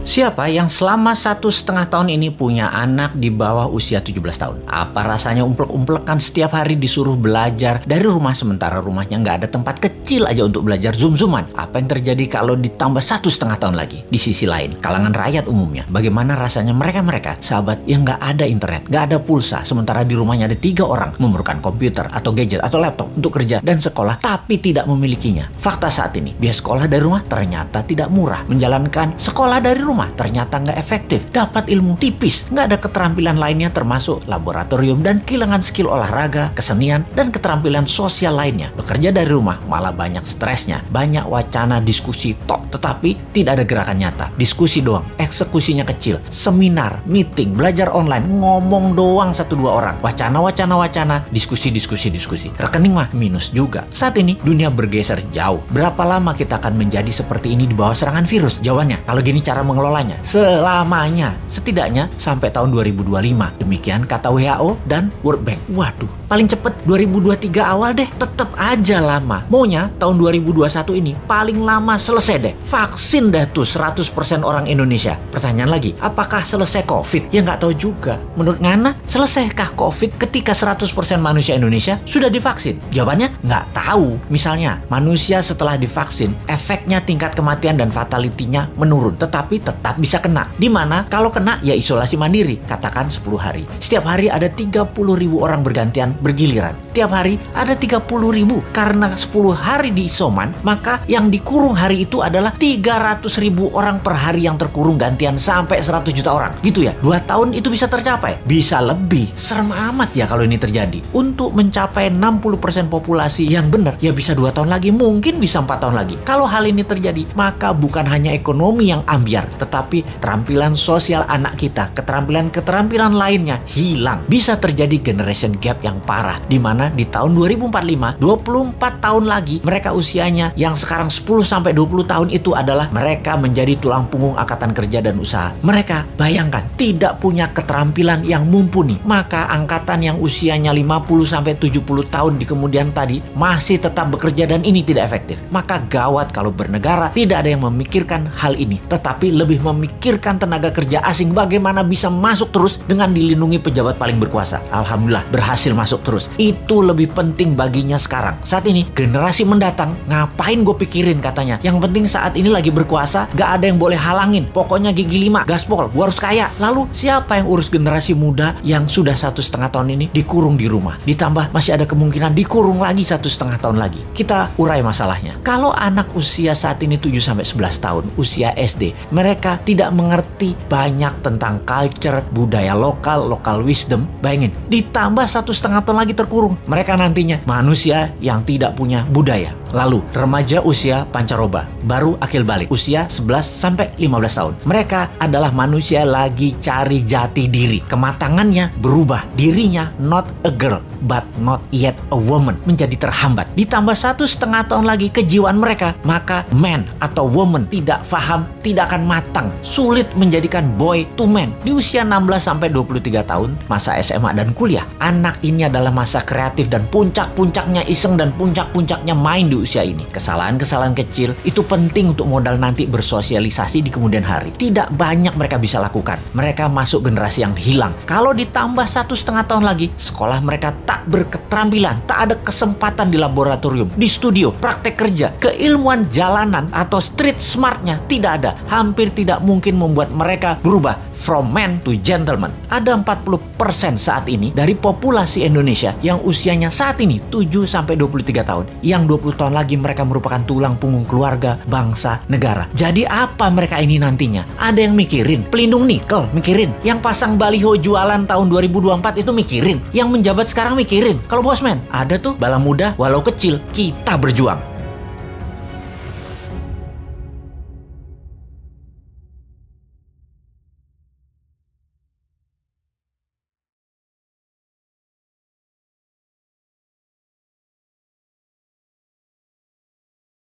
Siapa yang selama 1,5 tahun ini punya anak di bawah usia 17 tahun? Apa rasanya umplek-umplekan setiap hari disuruh belajar dari rumah sementara rumahnya nggak ada tempat kecil aja untuk belajar zoom-zooman? Apa yang terjadi kalau ditambah 1,5 tahun lagi? Di sisi lain, kalangan rakyat umumnya, bagaimana rasanya mereka sahabat yang nggak ada internet, nggak ada pulsa, sementara di rumahnya ada 3 orang memerlukan komputer atau gadget atau laptop untuk kerja dan sekolah, tapi tidak memilikinya. Fakta saat ini, biaya sekolah dari rumah ternyata tidak murah. Menjalankan sekolah dari rumah ternyata nggak efektif, dapat ilmu tipis, nggak ada keterampilan lainnya termasuk laboratorium dan kehilangan skill olahraga, kesenian, dan keterampilan sosial lainnya. Bekerja dari rumah malah banyak stresnya, banyak wacana diskusi tok, tetapi tidak ada gerakan nyata. Diskusi doang, eksekusinya kecil, seminar, meeting, belajar online, ngomong doang 1-2 orang, wacana, diskusi. Rekening mah minus juga. Saat ini dunia bergeser jauh. Berapa lama kita akan menjadi seperti ini di bawah serangan virus? Jawabannya, kalau gini cara mengelolanya, selamanya, setidaknya sampai tahun 2025. Demikian kata WHO dan World Bank. Waduh, paling cepet 2023 awal deh. Tetap aja lama. Maunya tahun 2021 ini paling lama selesai deh. Vaksin dah tuh 100% orang Indonesia. Pertanyaan lagi, apakah selesai COVID? Ya nggak tahu juga. Menurut Ngana, selesaikah COVID ketika 100% manusia Indonesia sudah divaksin? Jawabannya nggak tahu. Misalnya, manusia setelah divaksin, efeknya tingkat kematian dan fatality-nya menurun, tetapi tetap bisa kena. Dimana kalau kena ya isolasi mandiri, katakan 10 hari. Setiap hari ada 30.000 orang bergantian bergiliran. Tiap hari ada 30.000. Karena 10 hari di isoman, maka yang dikurung hari itu adalah 300.000 orang per hari yang terkurung gantian sampai 100 juta orang. Gitu ya, 2 tahun itu bisa tercapai. Bisa lebih. Serem amat ya kalau ini terjadi. Untuk mencapai 60% populasi yang benar, ya bisa 2 tahun lagi, mungkin bisa 4 tahun lagi. Kalau hal ini terjadi, maka bukan hanya ekonomi yang ambiar, tetapi keterampilan sosial anak kita, keterampilan lainnya hilang. Bisa terjadi generation gap yang parah, di mana di tahun 2045, 24 tahun lagi, mereka usianya yang sekarang 10-20 tahun itu adalah mereka menjadi tulang punggung angkatan kerja dan usaha. Mereka, bayangkan, tidak punya keterampilan yang mumpuni. Maka angkatan yang usianya 50-70 tahun di kemudian tadi masih tetap bekerja dan ini tidak efektif. Maka gawat kalau bernegara tidak ada yang memikirkan hal ini, tetapi lebih memikirkan tenaga kerja asing bagaimana bisa masuk terus dengan dilindungi pejabat paling berkuasa. Alhamdulillah berhasil masuk terus. Itu lebih penting baginya sekarang. Saat ini generasi mendatang ngapain gue pikirin katanya. Yang penting saat ini lagi berkuasa, gak ada yang boleh halangin. Pokoknya gigi 5, gaspol, gue harus kaya. Lalu siapa yang urus generasi muda yang sudah 1,5 tahun ini dikurung di rumah? Ditambah masih ada kemungkinan dikurung lagi 1,5 tahun lagi. Kita urai masalahnya. Kalau anak usia saat ini 7-11 tahun, usia SD, mereka tidak mengerti banyak tentang culture, budaya lokal wisdom. Bayangin, ditambah 1,5 tahun lagi terkurung. Mereka nantinya manusia yang tidak punya budaya. Lalu, remaja usia pancaroba, baru akil balik, usia 11-15 tahun. Mereka adalah manusia lagi cari jati diri. Kematangannya berubah. Dirinya not a girl, but not yet a woman. Menjadi terhambat. Ditambah 1,5 tahun lagi kejiwaan mereka, maka man atau woman tidak paham, tidak akan matang. Sulit menjadikan boy to man. Di usia 16-23 tahun, masa SMA dan kuliah, anak ini adalah masa kreatif dan puncak-puncaknya iseng dan puncak-puncaknya main di usia ini. Kesalahan-kesalahan kecil itu penting untuk modal nanti bersosialisasi di kemudian hari. Tidak banyak mereka bisa lakukan. Mereka masuk generasi yang hilang. Kalau ditambah 1,5 tahun lagi, sekolah mereka tak berketerampilan, tak ada kesempatan di laboratorium, di studio, praktek kerja, keilmuan jalanan atau street smartnya tidak ada. Hampir tidak mungkin membuat mereka berubah from man to gentleman. Ada 40% saat ini dari populasi Indonesia yang usianya saat ini 7-23 tahun. Yang 20 tahun lagi mereka merupakan tulang punggung keluarga, bangsa, negara. Jadi apa mereka ini nantinya? Ada yang mikirin pelindung nikel, mikirin. Yang pasang baliho jualan tahun 2024 itu mikirin. Yang menjabat sekarang mikirin. Kalau bosman, ada tuh bala muda walau kecil, kita berjuang.